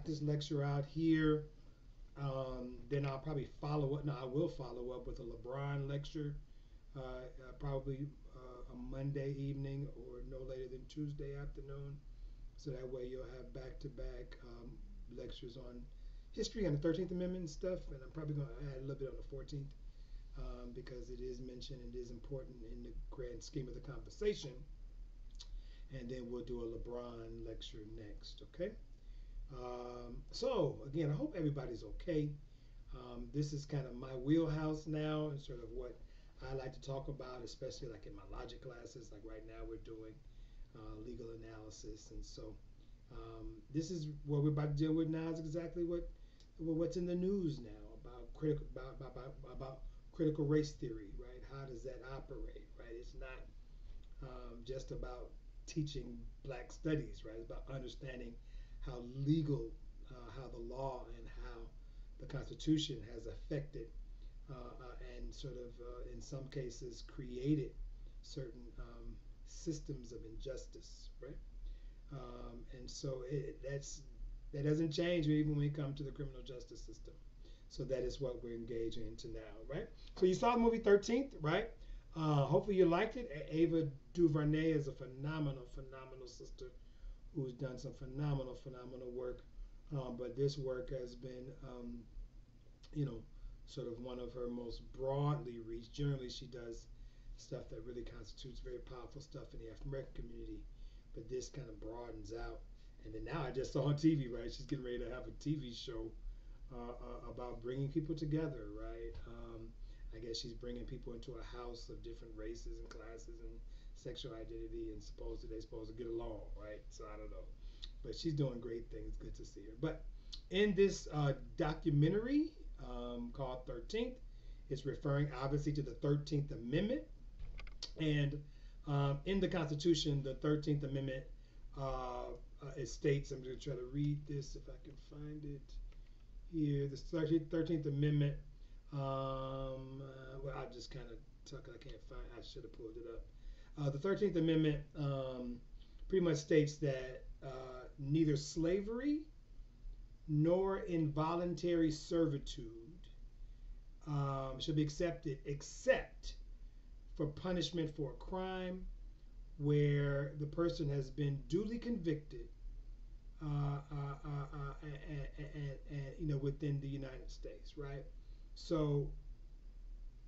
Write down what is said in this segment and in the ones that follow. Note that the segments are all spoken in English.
knock this lecture out here. Then I'll probably follow up. No, I will follow up with a LeBron lecture, probably a Monday evening or no later than Tuesday afternoon. So that way you'll have back-to-back lectures on history and the 13th Amendment and stuff. And I'm probably going to add a little bit on the 14th because it is mentioned and it is important in the grand scheme of the conversation. And then we'll do a LeBron lecture next, okay? So, again, I hope everybody's okay. This is kind of my wheelhouse now and sort of what I like to talk about, especially like in my logic classes. Like right now, we're doing legal analysis. And so, this is what we're about to deal with now is exactly what's in the news now about critical race theory, right? How does that operate, right? It's not just about teaching black studies, right? It's about understanding how legal, how the law and how the Constitution has affected and sort of, in some cases, created certain systems of injustice, right? And so that doesn't change even when we come to the criminal justice system. So that is what we're engaging into now, right? So you saw the movie 13th, right? Hopefully you liked it. Ava DuVernay is a phenomenal, phenomenal sister who's done some phenomenal, phenomenal work. But this work has been, you know, sort of one of her most broadly reached. Generally, she does stuff that really constitutes very powerful stuff in the African American community, but this kind of broadens out. And then now I just saw on TV, right? She's getting ready to have a TV show about bringing people together, right? I guess she's bringing people into a house of different races and classes and sexual identity, and they're supposed to get along, right? So I don't know, but she's doing great things. Good to see her. But in this documentary called 13th, it's referring obviously to the 13th Amendment, and in the Constitution, the 13th Amendment it states. I'm going to try to read this if I can find it here. The 13th Amendment. Well, I just kind of took. I can't find. I should have pulled it up. The 13th Amendment pretty much states that neither slavery nor involuntary servitude should be accepted except for punishment for a crime where the person has been duly convicted and within the United States, right? So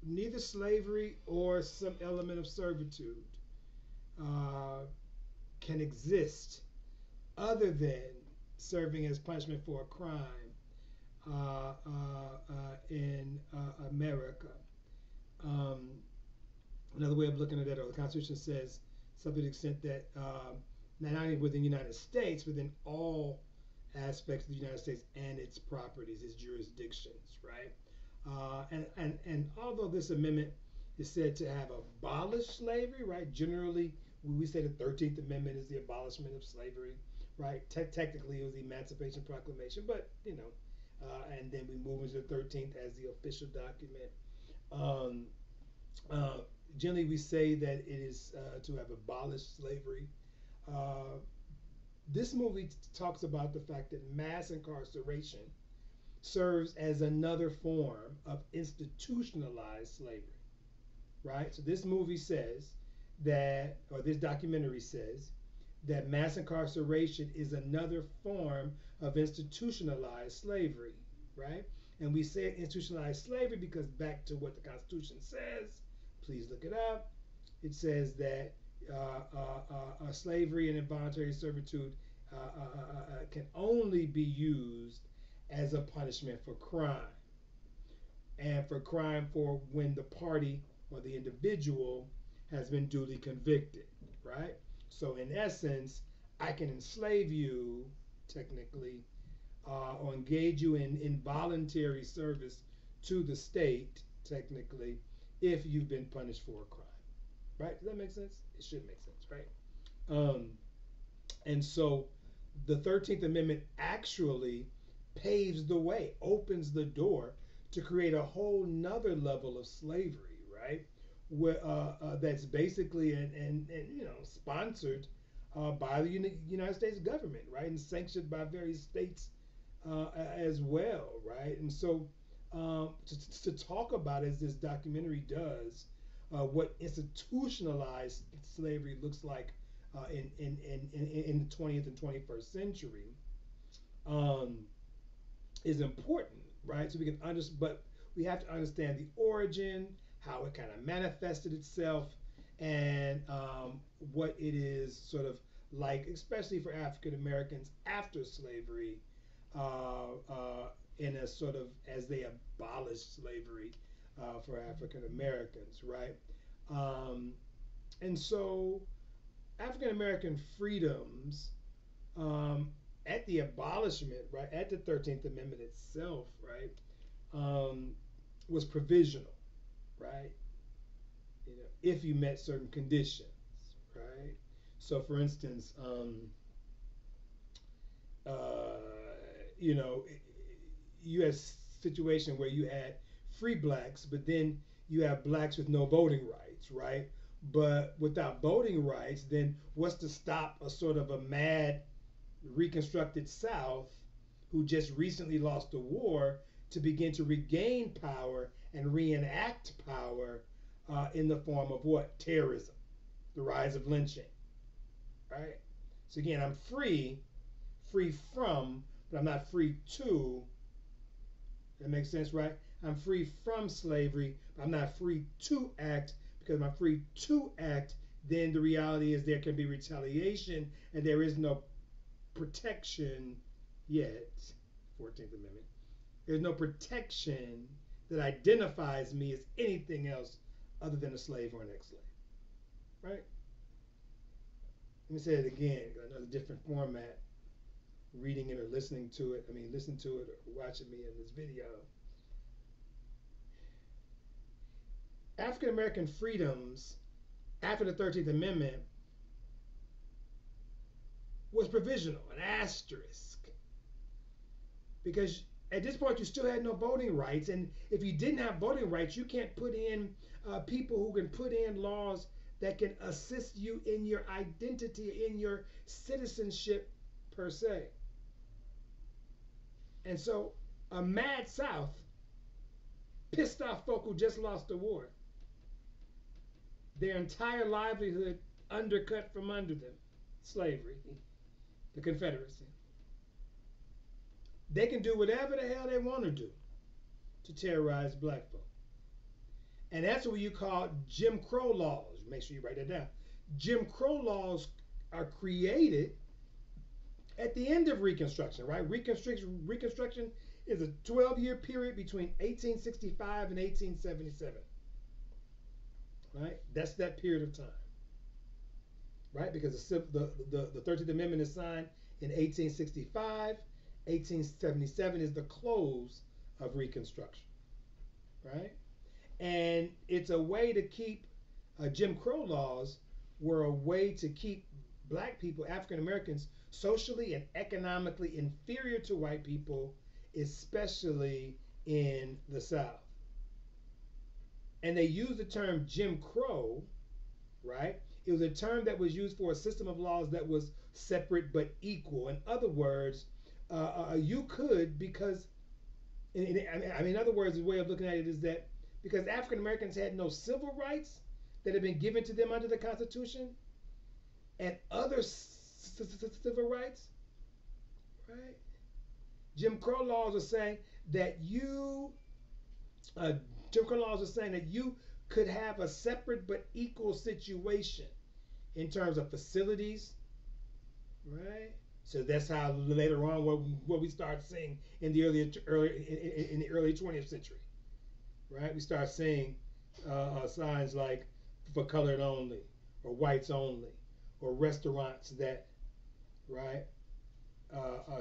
neither slavery or some element of servitude can exist other than serving as punishment for a crime in America. Another way of looking at that, or the Constitution says something to the extent that not only within the United States, but in all aspects of the United States and its properties, its jurisdictions, right? And although this amendment is said to have abolished slavery, right? Generally, we say the 13th Amendment is the abolishment of slavery, right? Technically, it was the Emancipation Proclamation, but and then we move into the 13th as the official document. Generally, we say that it is to have abolished slavery. This movie talks about the fact that mass incarceration serves as another form of institutionalized slavery, right? So this movie says that, or this documentary says, that mass incarceration is another form of institutionalized slavery, right? And we say institutionalized slavery because back to what the Constitution says, please look it up. It says that slavery and involuntary servitude can only be used as a punishment for crime, and for crime for when the party or the individual has been duly convicted, right? So in essence, I can enslave you technically or engage you in involuntary service to the state technically if you've been punished for a crime, right? Does that make sense? It should make sense, right? And so the 13th Amendment actually paves the way, opens the door to create a whole nother level of slavery, right? Where that's basically and sponsored by the United States government, right, and sanctioned by various states as well, right? And so to talk about as this documentary does, what institutionalized slavery looks like in the 20th and 21st century, um, is important, right? So we can understand, but we have to understand the origin, how it kind of manifested itself, and what it is sort of like, especially for African Americans after slavery, in a sort of as they abolished slavery for African Americans, right? Um, and so African American freedoms um, at the abolishment, right, at the 13th Amendment itself, right, um, was provisional, right? You know, if you met certain conditions, right? So, for instance, uh, you know, you had a situation where you had free blacks, but then you have blacks with no voting rights, right? But without voting rights, then what's to stop a sort of a mad reconstructed South who just recently lost the war to begin to regain power and reenact power in the form of what? Terrorism, the rise of lynching, right? So again, I'm free, free from, but I'm not free to. That makes sense, right? I'm free from slavery, but I'm not free to act because I'm free to act. Then the reality is there can be retaliation, and there is no protection yet. 14th Amendment. There's no protection that identifies me as anything else other than a slave or an ex-slave, right? Let me say it again, another different format, reading it or listening to it. I mean, listen to it or watching me in this video. African American freedoms after the 13th Amendment was provisional, an asterisk, because at this point you still had no voting rights, and if you didn't have voting rights, you can't put in people who can put in laws that can assist you in your identity, in your citizenship per se. And so a mad South, pissed off folk who just lost the war, their entire livelihood undercut from under them, slavery, the Confederacy. They can do whatever the hell they want to do to terrorize black folk. And that's what you call Jim Crow laws. Make sure you write that down. Jim Crow laws are created at the end of Reconstruction, right? Reconstruction is a 12-year period between 1865 and 1877, right? That's that period of time, right? Because the 13th Amendment is signed in 1865. 1877 is the close of Reconstruction, right? And it's a way to keep Jim Crow laws were a way to keep black people, African Americans, socially and economically inferior to white people, especially in the South. And they use the term Jim Crow, right? It was a term that was used for a system of laws that was separate but equal. In other words, you could, because, in other words, the way of looking at it is that because African Americans had no civil rights that had been given to them under the Constitution and other civil rights, right? Jim Crow laws are saying that Jim Crow laws are saying that you could have a separate but equal situation in terms of facilities, right? So that's how later on what we start seeing in the early 20th century, right? We start seeing signs like for colored only, or whites only, or restaurants that, right,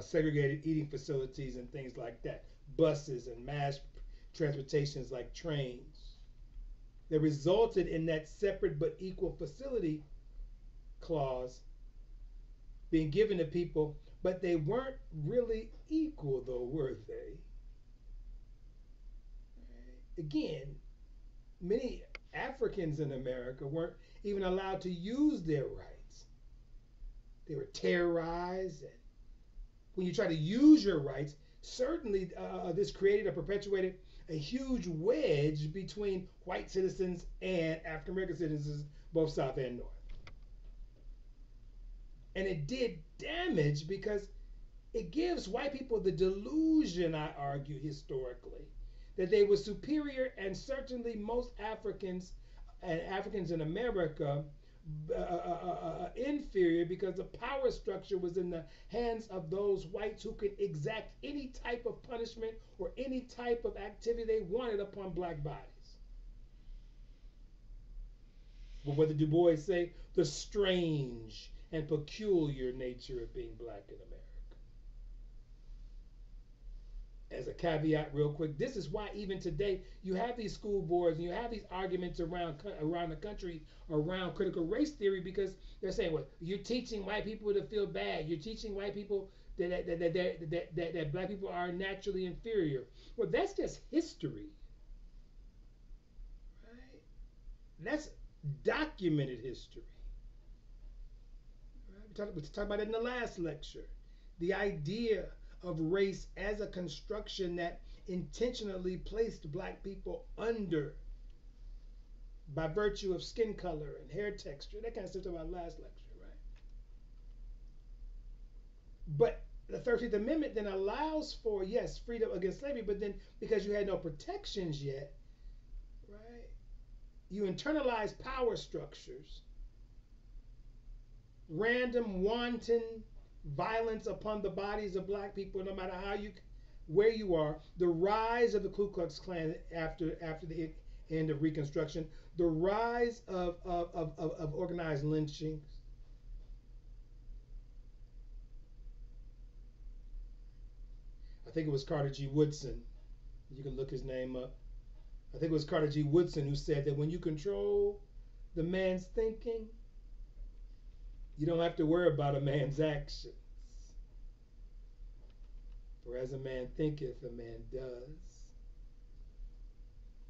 segregated eating facilities and things like that, buses and mass transportations like trains, that resulted in that separate but equal facility clause being given to people, but they weren't really equal, though, were they? Again, many Africans in America weren't even allowed to use their rights. They were terrorized and when you try to use your rights, certainly this created or perpetuated a huge wedge between white citizens and African American citizens, both South and North. And it did damage because it gives white people the delusion, I argue historically, that they were superior, and certainly most Africans and Africans in America inferior because the power structure was in the hands of those whites who could exact any type of punishment or any type of activity they wanted upon black bodies. But what did Du Bois say? The strange and peculiar nature of being black in America. As a caveat, real quick, this is why even today you have these school boards and you have these arguments around the country around critical race theory, because they're saying, well, you're teaching white people to feel bad. You're teaching white people that black people are naturally inferior. Well, that's just history, right? That's documented history. Right? We talked about it in the last lecture. The idea of race as a construction that intentionally placed black people under by virtue of skin color and hair texture, that kind of stuff about last lecture, right? But the 13th Amendment then allows for, yes, freedom against slavery, but then because you had no protections yet, right, you internalize power structures, random, wanton violence upon the bodies of black people, no matter where you are. The rise of the Ku Klux Klan after the end of Reconstruction, the rise of organized lynchings. I think it was Carter G. Woodson. You can look his name up. I think it was Carter G. Woodson who said that when you control the man's thinking, you don't have to worry about a man's actions. For as a man thinketh, a man does.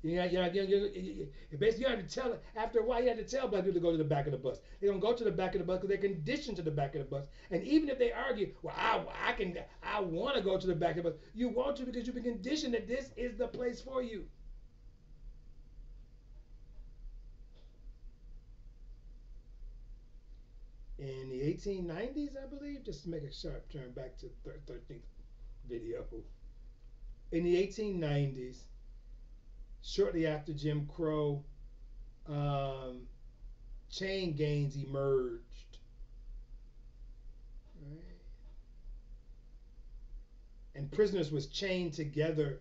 Basically, you have to tell. After a while, you have to tell black people to go to the back of the bus. They don't go to the back of the bus because they're conditioned to the back of the bus. And even if they argue, well, I want to go to the back of the bus. You want to because you've been conditioned that this is the place for you. In the 1890s, I believe, just to make a sharp turn back to the 13th video. In the 1890s, shortly after Jim Crow, chain gangs emerged. Right? And prisoners was chained together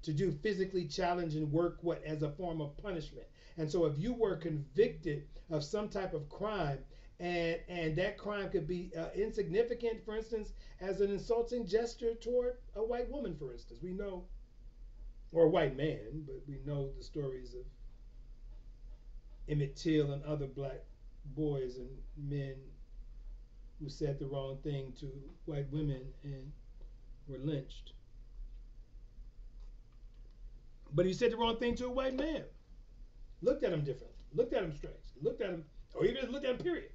to do physically challenging work as a form of punishment. And so if you were convicted of some type of crime, and that crime could be insignificant, for instance, as an insulting gesture toward a white woman, for instance, we know, or a white man, but we know the stories of Emmett Till and other black boys and men who said the wrong thing to white women and were lynched. But he said the wrong thing to a white man. Looked at him differently. Looked at him strange. Looked at him, or even looked at him, period.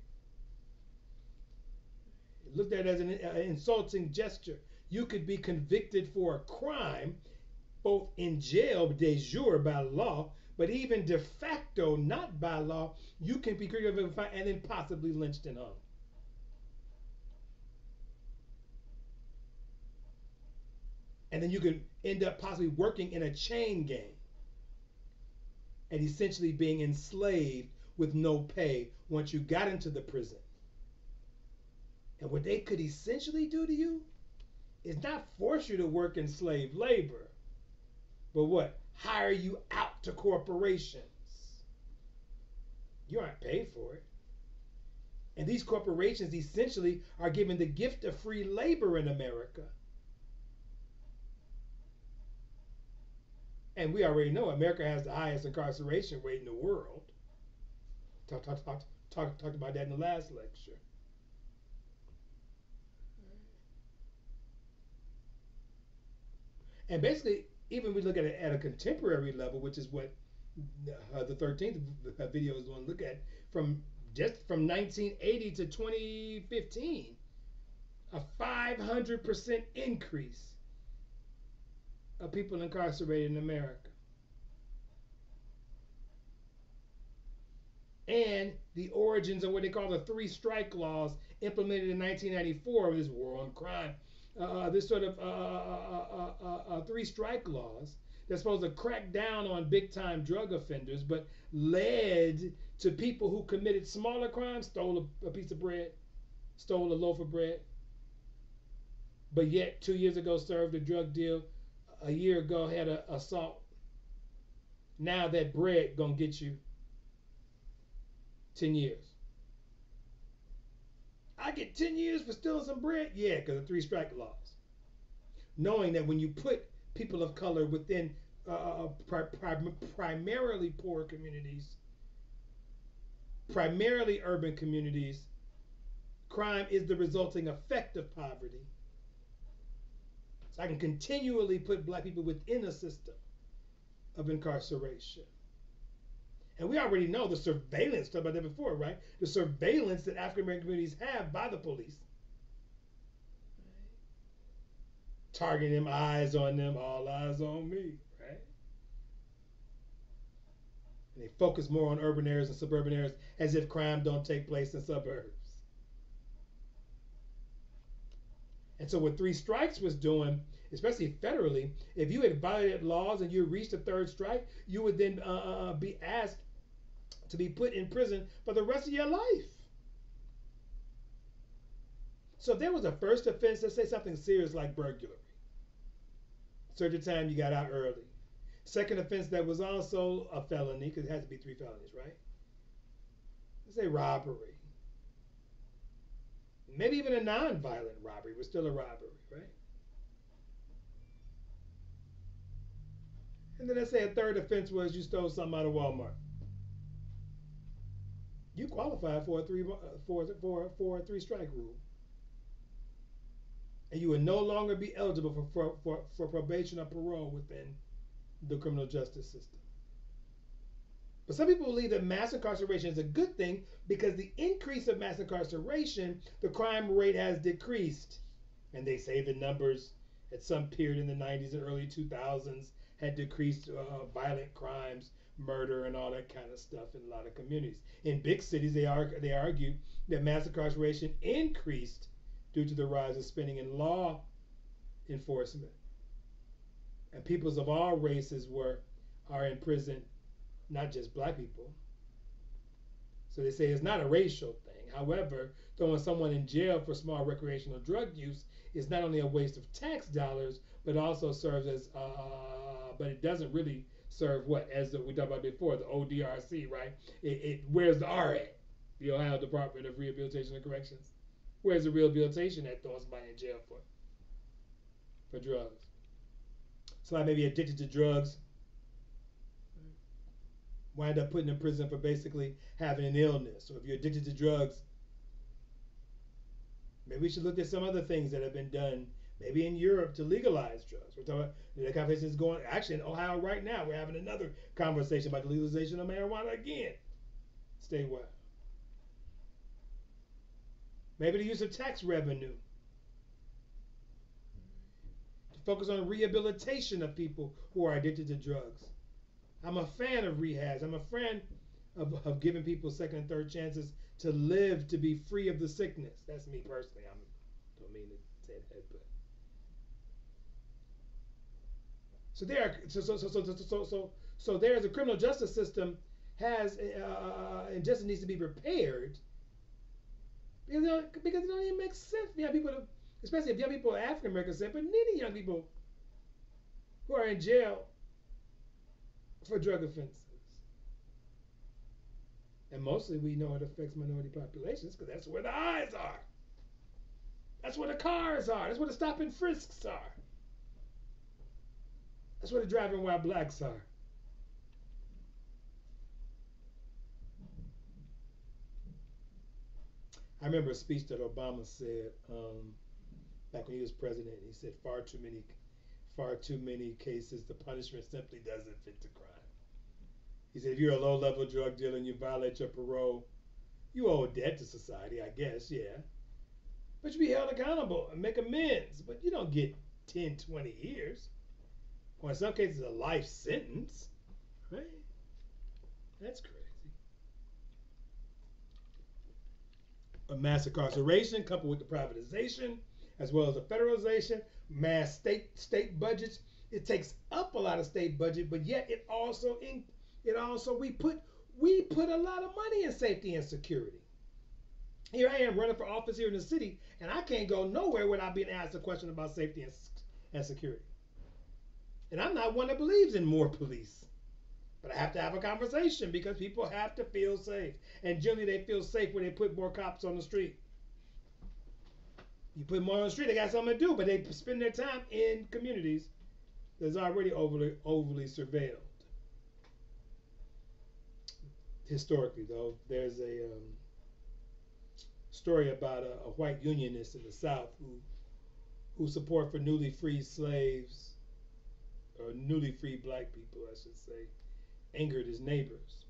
Looked at it as an insulting gesture. You could be convicted for a crime, both in jail, de jure, by law, but even de facto, not by law, you can be convicted of a crime and then possibly lynched and hung. And then you could end up possibly working in a chain gang and essentially being enslaved with no pay once you got into the prison. And what they could essentially do to you is not force you to work in slave labor, but what? Hire you out to corporations. You aren't paid for it. And these corporations essentially are given the gift of free labor in America. And we already know America has the highest incarceration rate in the world. Talked about that in the last lecture. And basically, even we look at it at a contemporary level, which is what the 13th video is going to look at, from just from 1980 to 2015, a 500% increase of people incarcerated in America. And the origins of what they call the three strike laws implemented in 1994, this war on crime, this sort of three strike laws that's supposed to crack down on big time drug offenders, but led to people who committed smaller crimes, stole a piece of bread, stole a loaf of bread, but yet 2 years ago served a drug deal, a year ago had an assault. Now that bread gonna get you 10 years. I get 10 years for stealing some bread? Yeah, because of three strike laws. Knowing that when you put people of color within primarily poor communities, primarily urban communities, crime is the resulting effect of poverty. So I can continually put black people within a system of incarceration. And we already know the surveillance, talked about that before, right? The surveillance that African American communities have by the police. Targeting them, eyes on them, all eyes on me, right? And they focus more on urban areas and suburban areas as if crime don't take place in suburbs. And so what Three Strikes was doing, especially federally, if you had violated laws and you reached a third strike, you would then be asked to be put in prison for the rest of your life. So if there was a first offense, let's say something serious like burglary, certain time you got out early. Second offense that was also a felony, because it has to be 3 felonies, right? Let's say robbery. Maybe even a non-violent robbery was still a robbery, right? And then let's say a third offense was you stole something out of Walmart. You qualify for a three strike rule, and you would no longer be eligible for probation or parole within the criminal justice system. But some people believe that mass incarceration is a good thing because the increase of mass incarceration, the crime rate has decreased, and they say the numbers at some period in the 90s and early 2000s had decreased violent crimes, murder, and all that kind of stuff in a lot of communities. In big cities, they argue that mass incarceration increased due to the rise of spending in law enforcement, and peoples of all races are in prison, not just black people. So they say it's not a racial thing. However, throwing someone in jail for small recreational drug use is not only a waste of tax dollars, but also serves as but it doesn't really serve what, as we talked about before, the ODRC, right? Where's the R at? The Ohio Department of Rehabilitation and Corrections. Where's the rehabilitation at throwing somebody in jail for drugs? Somebody may be addicted to drugs, wind up putting in prison for basically having an illness. So if you're addicted to drugs, maybe we should look at some other things that have been done, maybe in Europe, to legalize drugs. We're talking about the conversation is going, actually in Ohio right now, we're having another conversation about the legalization of marijuana again, statewide. Maybe the use of tax revenue to focus on rehabilitation of people who are addicted to drugs. I'm a fan of rehabs. I'm a fan of giving people second and third chances to live, to be free of the sickness. That's me personally. I don't mean to say that, but so there's a criminal justice system has and justice needs to be repaired because it don't even make sense for young people, especially if young people are African American, but many young people who are in jail for drug offenses. And mostly we know it affects minority populations because that's where the eyes are. That's where the cars are. That's where the stop and frisks are. That's where the driving while blacks are. I remember a speech that Obama said back when he was president. He said far too many cases, the punishment simply doesn't fit the crime. He said if you're a low-level drug dealer and you violate your parole, You owe a debt to society, I guess, yeah. But you be held accountable and make amends. But you don't get 10, 20 years. Or in some cases, a life sentence. Right? That's crazy. A mass incarceration coupled with the privatization, as well as the federalization, mass state budgets. It takes up a lot of state budget, but yet we put a lot of money in safety and security. Here I am running for office here in the city, and I can't go nowhere without being asked a question about safety and security. And I'm not one that believes in more police. But I have to have a conversation because people have to feel safe. And generally they feel safe when they put more cops on the street. You put more on the street, they got something to do, but they spend their time in communities that's already overly surveilled. Historically, though, there's a story about a white unionist in the South whose support for newly freed slaves, or newly freed black people, I should say, angered his neighbors.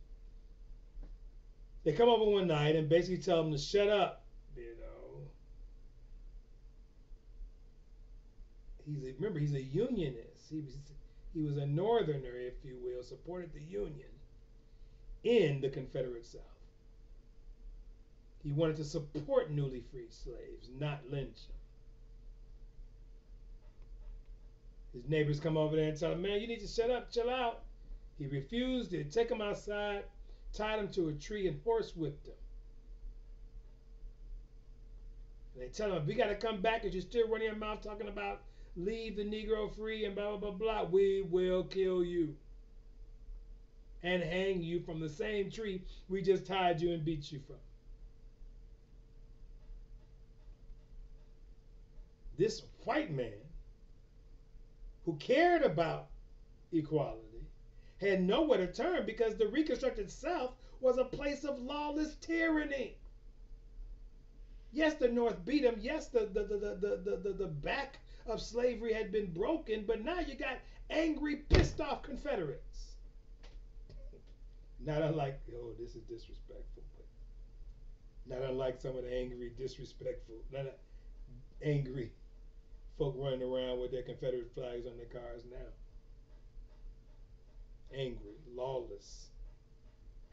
They come over one night and basically tell him to shut up. Remember, he's a unionist. He was a northerner, if you will, supported the Union in the Confederate South. He wanted to support newly freed slaves, not lynch them. His neighbors come over there and tell him, man, you need to shut up, chill out. He refused. They take him outside, tied him to a tree, and horsewhipped him. And they tell him, if we got to come back and you're still running your mouth talking about leave the Negro free and blah, blah, blah, blah, we will kill you and hang you from the same tree we just tied you and beat you from. This white man who cared about equality had nowhere to turn because the Reconstructed South was a place of lawless tyranny. Yes, the North beat them. Yes, the back of slavery had been broken, but now you got angry, pissed off Confederates. Not unlike, oh, this is disrespectful, but not unlike some of the angry, disrespectful, not angry folk running around with their Confederate flags on their cars now. Angry, lawless.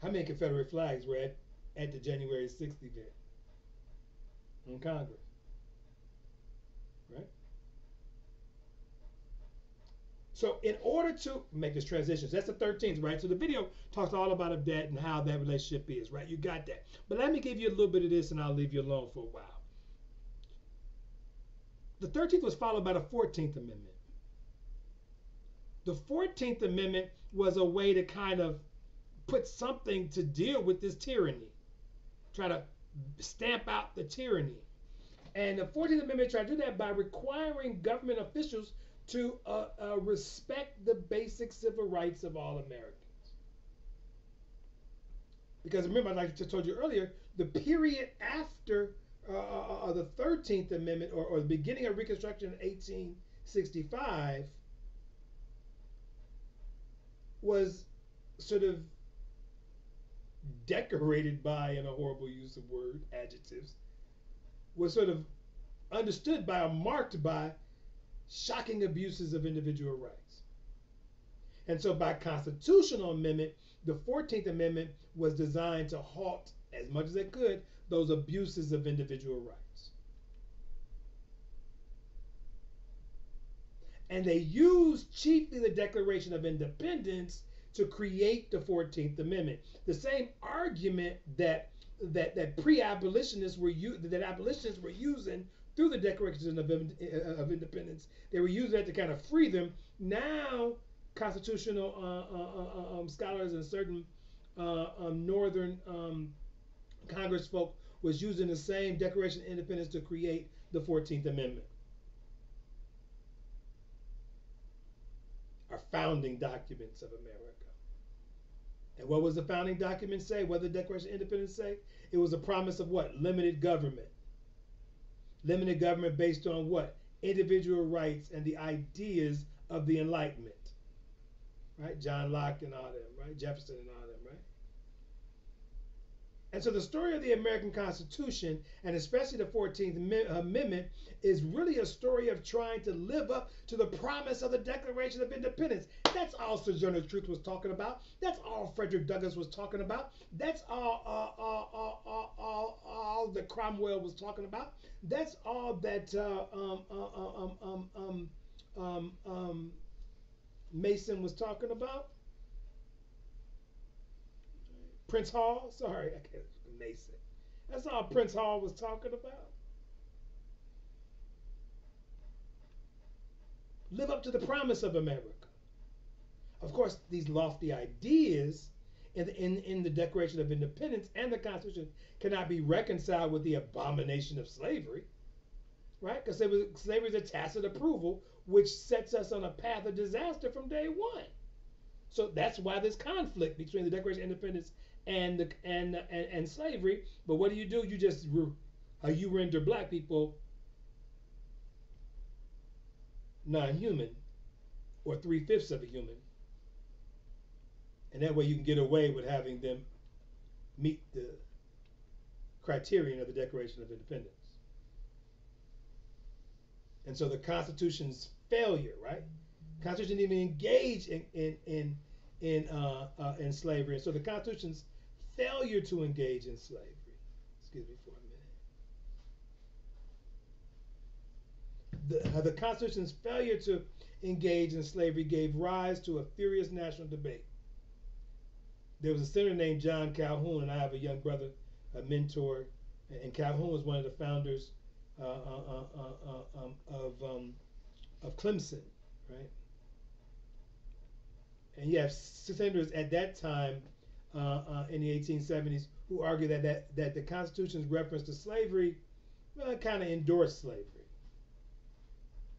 How many Confederate flags were at the January 6th event in Congress? Right? So in order to make this transition, so that's the 13th, right? So the video talks all about that and how that relationship is, right? You got that. But let me give you a little bit of this and I'll leave you alone for a while. The 13th was followed by the 14th Amendment. The 14th Amendment was a way to kind of put something to deal with this tyranny, try to stamp out the tyranny. And the 14th Amendment tried to do that by requiring government officials to respect the basic civil rights of all Americans. Because remember, like I told you earlier, the period after the 13th Amendment or the beginning of Reconstruction in 1865 was sort of decorated by, in a horrible use of word, adjectives, was sort of understood by or marked by shocking abuses of individual rights. And so by constitutional amendment, the 14th Amendment was designed to halt, as much as it could, those abuses of individual rights. And they used chiefly the Declaration of Independence to create the 14th Amendment. The same argument that abolitionists were using through the Declaration of Independence, they were using that to kind of free them. Now, constitutional scholars and certain northern Congress folk was using the same Declaration of Independence to create the 14th Amendment. Our founding documents of America. And what was the founding document say? What did the Declaration of Independence say? It was a promise of what? Limited government. Limited government based on what? Individual rights and the ideas of the Enlightenment. Right? John Locke and all them, right? Jefferson and all them, right? And so the story of the American Constitution, and especially the 14th Amendment, is really a story of trying to live up to the promise of the Declaration of Independence. That's all Sojourner Truth was talking about. That's all Frederick Douglass was talking about. That's all that Cromwell was talking about. That's all that Mason was talking about. Prince Hall, sorry, I can't. Mason. That's all Prince Hall was talking about. Live up to the promise of America. Of course, these lofty ideas in the Declaration of Independence and the Constitution cannot be reconciled with the abomination of slavery, right? Because slavery is a tacit approval, which sets us on a path of disaster from day one. So that's why there's conflict between the Declaration of Independence and slavery. But what do? You just you render black people non-human, or 3/5 of a human, and that way you can get away with having them meet the criterion of the Declaration of Independence. And so the Constitution's failure, right? The Constitution didn't even engage in slavery, and so the Constitution's failure to engage in slavery. Excuse me for a minute. The Constitution's failure to engage in slavery gave rise to a furious national debate. There was a senator named John Calhoun, and I have a young brother, a mentor, and Calhoun was one of the founders of Clemson, right? And you have senators at that time in the 1870s who argued that the Constitution's reference to slavery kind of endorsed slavery.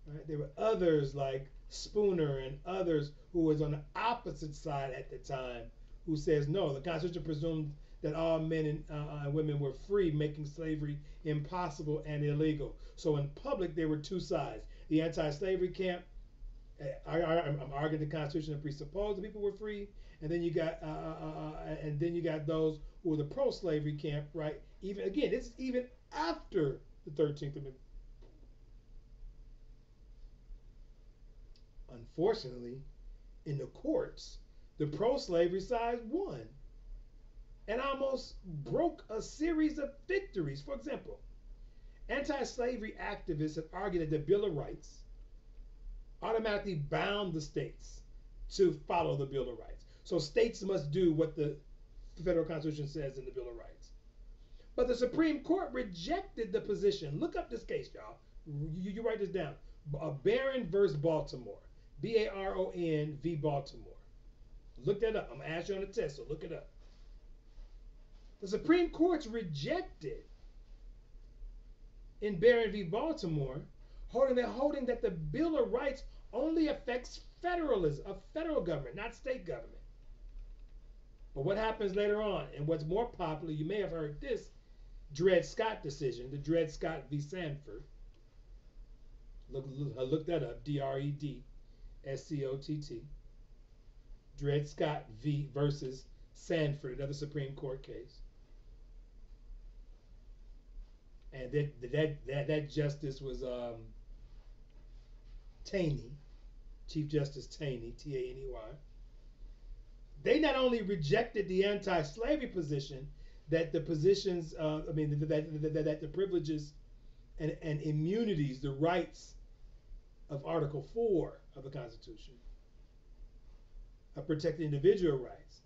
Right? There were others like Spooner and others who was on the opposite side at the time who says no, the Constitution presumed that all men and women were free, making slavery impossible and illegal. So in public, there were two sides. The anti-slavery camp, I'm arguing the Constitution presupposed that people were free, and then you got those who were the pro-slavery camp, right? Even again, this is even after the 13th Amendment. Unfortunately, in the courts, the pro-slavery side won and almost broke a series of victories. For example, anti-slavery activists have argued that the Bill of Rights automatically bound the states to follow the Bill of Rights. So states must do what the federal Constitution says in the Bill of Rights. But the Supreme Court rejected the position. Look up this case, y'all. You write this down. Barron versus Baltimore. Baron v. Baltimore. Look that up. I'm going to ask you on the test, so look it up. The Supreme Court's rejected in Barron v. Baltimore, holding that the Bill of Rights only affects federalism, a federal government, not state government. But what happens later on, and what's more popular, you may have heard this, Dred Scott decision, the Dred Scott v. Sandford. Look that up, Dred Scott. Dred Scott versus Sandford, another Supreme Court case. And that justice was Taney, Chief Justice Taney, Taney. They not only rejected the anti-slavery position, that the positions, that the privileges and immunities, the rights of Article 4 of the Constitution protect individual rights,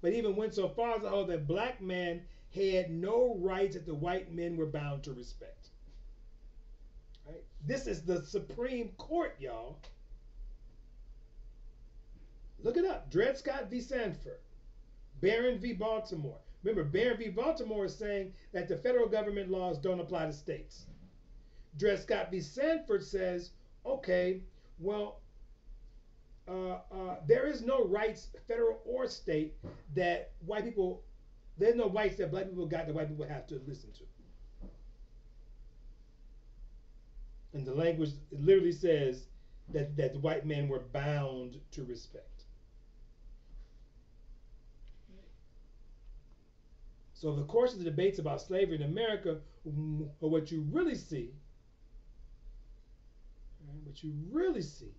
but even went so far as to hold that black men had no rights that the white men were bound to respect. Right? This is the Supreme Court, y'all. Look it up. Dred Scott v. Sandford. Barron v. Baltimore. Remember, Barron v. Baltimore is saying that the federal government laws don't apply to states. Dred Scott v. Sandford says, okay, well, there is no rights, federal or state, that white people, there's no rights that black people got that white people have to listen to. And the language literally says that the white men were bound to respect. So the course of the debates about slavery in America, what you really see, right, what you really see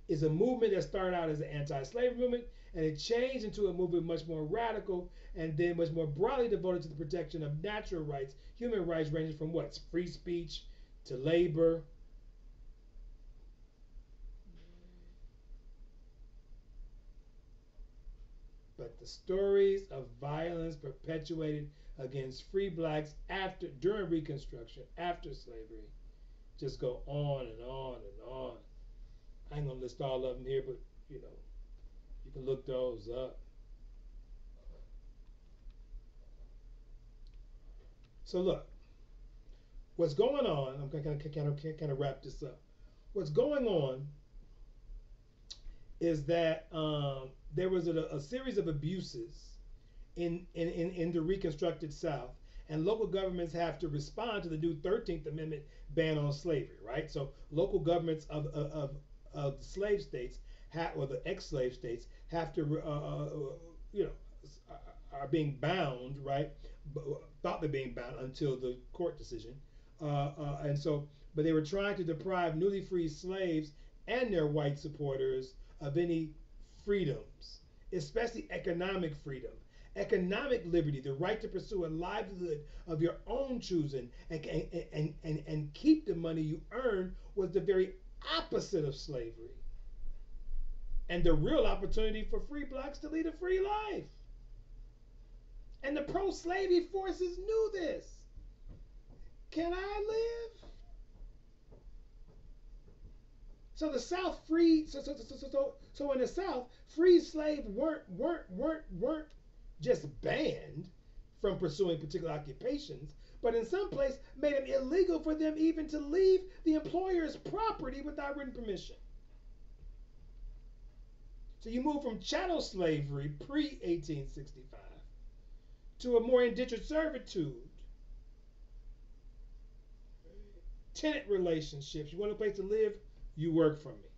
is a movement that started out as an anti-slavery movement and it changed into a movement much more radical and then much more broadly devoted to the protection of natural rights, human rights ranging from what? Free speech to labor. But the stories of violence perpetuated against free blacks during Reconstruction, after slavery, just go on and on and on. I ain't gonna list all of them here, but you know, you can look those up. So look, what's going on? I'm gonna kind of wrap this up. What's going on is that there was a series of abuses in the Reconstructed South, and local governments have to respond to the new 13th Amendment ban on slavery, right? So local governments of the slave states or the ex-slave states have to, you know, are being bound, right? Thought they're being bound until the court decision, and so, but they were trying to deprive newly freed slaves and their white supporters of any freedoms, especially economic freedom, economic liberty, the right to pursue a livelihood of your own choosing, and keep the money you earn was the very opposite of slavery and the real opportunity for free blacks to lead a free life. And the pro-slavery forces knew this. Can I live? So the South freed. So in the South, free slaves weren't just banned from pursuing particular occupations, but in some place made it illegal for them even to leave the employer's property without written permission. So you move from chattel slavery pre-1865 to a more indentured servitude, tenant relationships. You want a place to live, you work for me.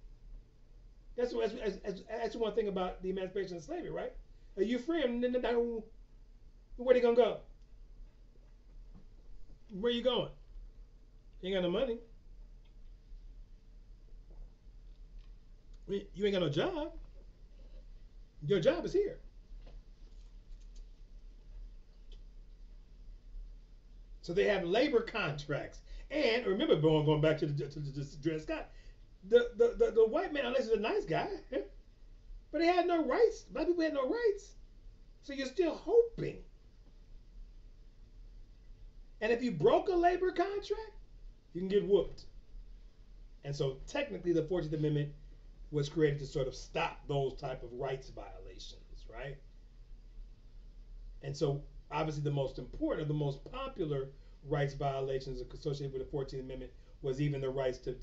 That's one thing about the emancipation of slavery, right? Are you free? Where they gonna go? Where you going? You ain't got no money. You ain't got no job. Your job is here. So they have labor contracts. And remember, going back to Dred Scott, the white man, unless he's a nice guy, but he had no rights. Black people had no rights. So you're still hoping. And if you broke a labor contract, you can get whooped. And so technically the 14th Amendment was created to sort of stop those type of rights violations, right? And so obviously the most important, the most popular rights violations associated with the 14th Amendment was even the rights to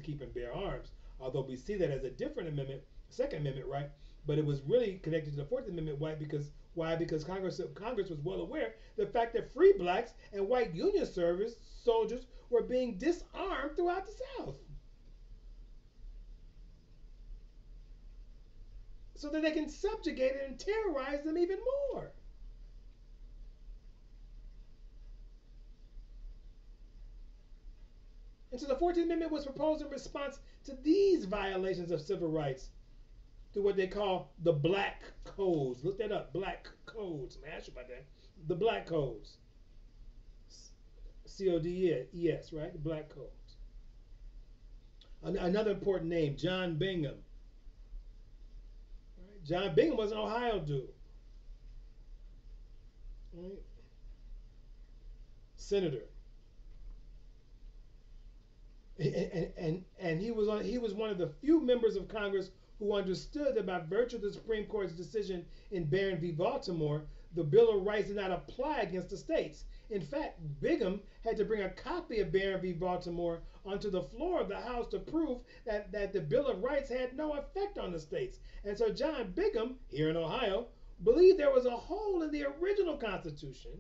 keep and bear arms. Although we see that as a different amendment, Second Amendment, right? But it was really connected to the 14th Amendment. Why? Because Congress was well aware the fact that free blacks and white Union soldiers were being disarmed throughout the South, so that they can subjugate and terrorize them even more. And so the 14th Amendment was proposed in response to these violations of civil rights through what they call the Black Codes. Look that up, Black Codes. I'm ask you about that. The Black Codes. C-O-D-E-S, right? The Black Codes. Another important name, John Bingham. Right? John Bingham was an Ohio dude. Right? Senator. And he was one of the few members of Congress who understood that by virtue of the Supreme Court's decision in Barron v. Baltimore, the Bill of Rights did not apply against the states. In fact, Bingham had to bring a copy of Barron v. Baltimore onto the floor of the House to prove that the Bill of Rights had no effect on the states. And so John Bingham, here in Ohio, believed there was a hole in the original Constitution.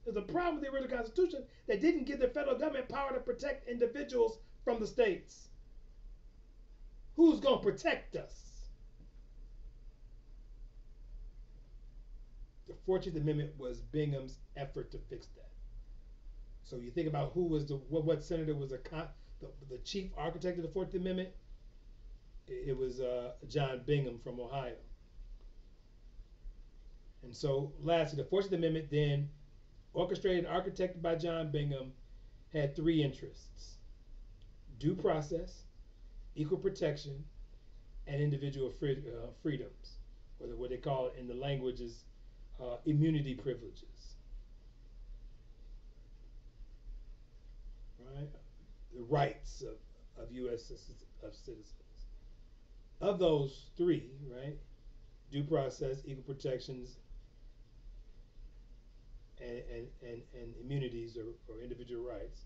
There's a problem with the original Constitution that didn't give the federal government power to protect individuals from the states. Who's going to protect us? the 14th Amendment was Bingham's effort to fix that. So you think about who was what senator was the chief architect of the 14th Amendment. It was John Bingham from Ohio. And so, lastly, the 14th Amendment, then orchestrated and architected by John Bingham, had three interests: due process, equal protection, and individual freedoms, or what they call it in the languages, immunity privileges. Right? The rights of U.S. citizens. Of those three, right? Due process, equal protections, and immunities or individual rights.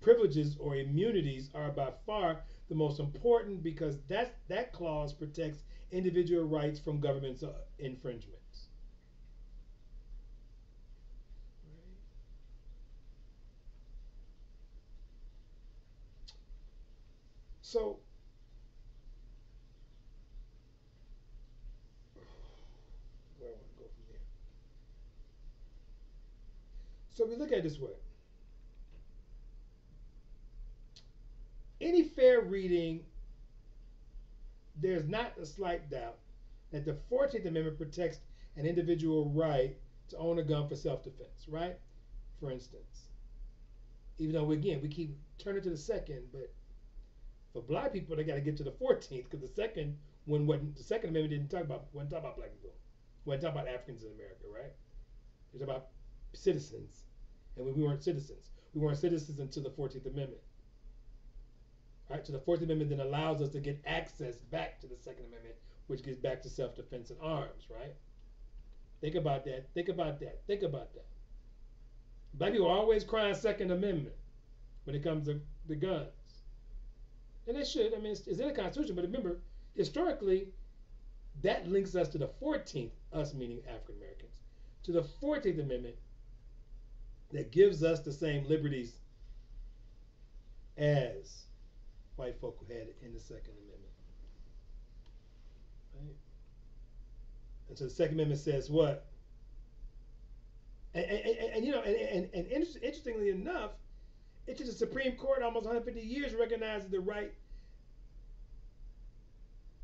Privileges or immunities are by far the most important because that clause protects individual rights from government's infringements. Right. So, where I want to go from here. So we look at it this way. Any fair reading, there's not a slight doubt that the 14th Amendment protects an individual right to own a gun for self-defense, right? For instance, even though again we keep turning to the second, but for black people they got to get to the 14th because the second the Second Amendment wasn't talk about black people, wasn't talk about Africans in America, right? It was about citizens, and we weren't citizens. We weren't citizens until the 14th Amendment. Right, so the 14th Amendment then allows us to get access back to the Second Amendment, which gets back to self-defense and arms, right? Think about that. Think about that. Think about that. Black people are always crying Second Amendment when it comes to the guns. And they should. I mean, it's in the Constitution, but remember, historically, that links us to the 14th, us meaning African Americans, to the 14th Amendment that gives us the same liberties as white folk had in the Second Amendment. Right? And so the Second Amendment says what? And you know, interestingly enough, it's the Supreme Court almost 150 years recognizes the right.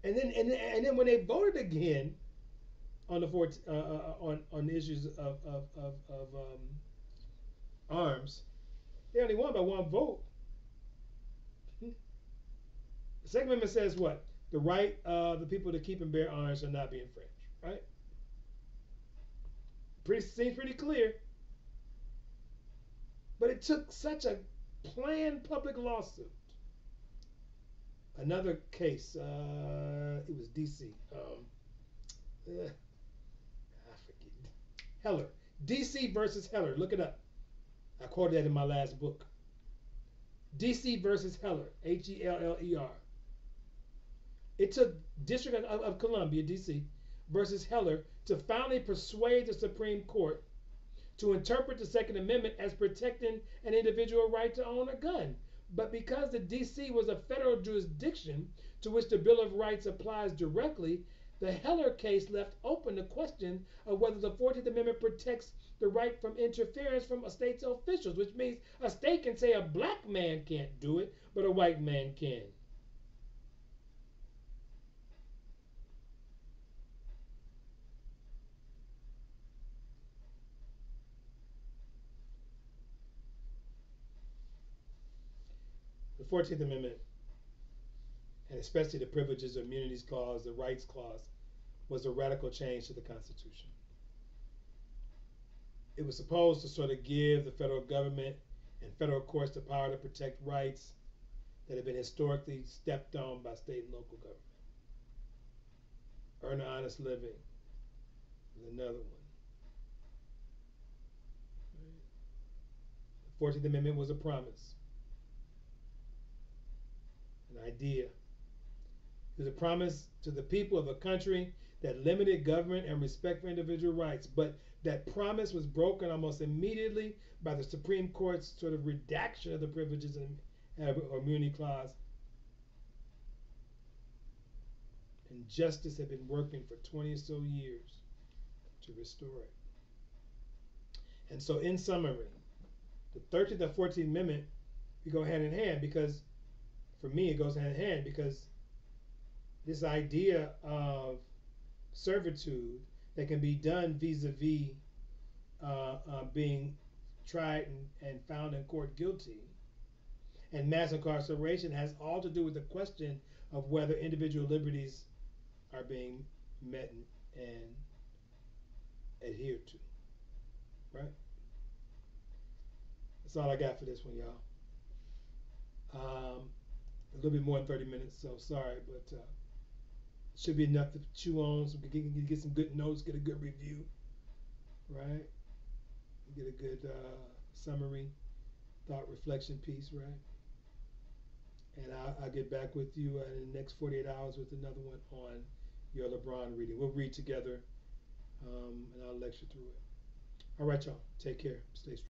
And then when they voted again on the on the issues of arms, they only won by one vote. The Second Amendment says what? The right of the people to keep and bear arms shall not be infringed, right? Seems pretty clear. But it took such a planned public lawsuit. Another case, it was D.C. I forget. Heller. D.C. versus Heller. Look it up. I quoted that in my last book. D.C. versus Heller. Heller. It took District of Columbia, D.C., versus Heller to finally persuade the Supreme Court to interpret the Second Amendment as protecting an individual right to own a gun. But because the D.C. was a federal jurisdiction to which the Bill of Rights applies directly, the Heller case left open the question of whether the 14th Amendment protects the right from interference from a state's officials, which means a state can say a black man can't do it, but a white man can. The 14th Amendment, and especially the Privileges and Immunities Clause, the Rights Clause, was a radical change to the Constitution. It was supposed to sort of give the federal government and federal courts the power to protect rights that have been historically stepped on by state and local government. Earn an honest living is another one. The 14th Amendment was a promise, an idea. It was a promise to the people of a country that limited government and respect for individual rights, but that promise was broken almost immediately by the Supreme Court's sort of redaction of the Privileges and Immunity Clause. And justice had been working for 20 or so years to restore it. And so, in summary, the 13th and 14th Amendment, we go hand in hand because, for me, it goes hand in hand because this idea of servitude that can be done vis-a-vis being tried and found in court guilty, and mass incarceration has all to do with the question of whether individual liberties are being met and adhered to. Right? That's all I got for this one, y'all. A little bit more than 30 minutes, so sorry, but should be enough to chew on so we can get some good notes, get a good review, right? Get a good summary, thought reflection piece, right? And I'll get back with you in the next 48 hours with another one on your LeBron reading. We'll read together and I'll lecture through it. All right, y'all. Take care. Stay strong.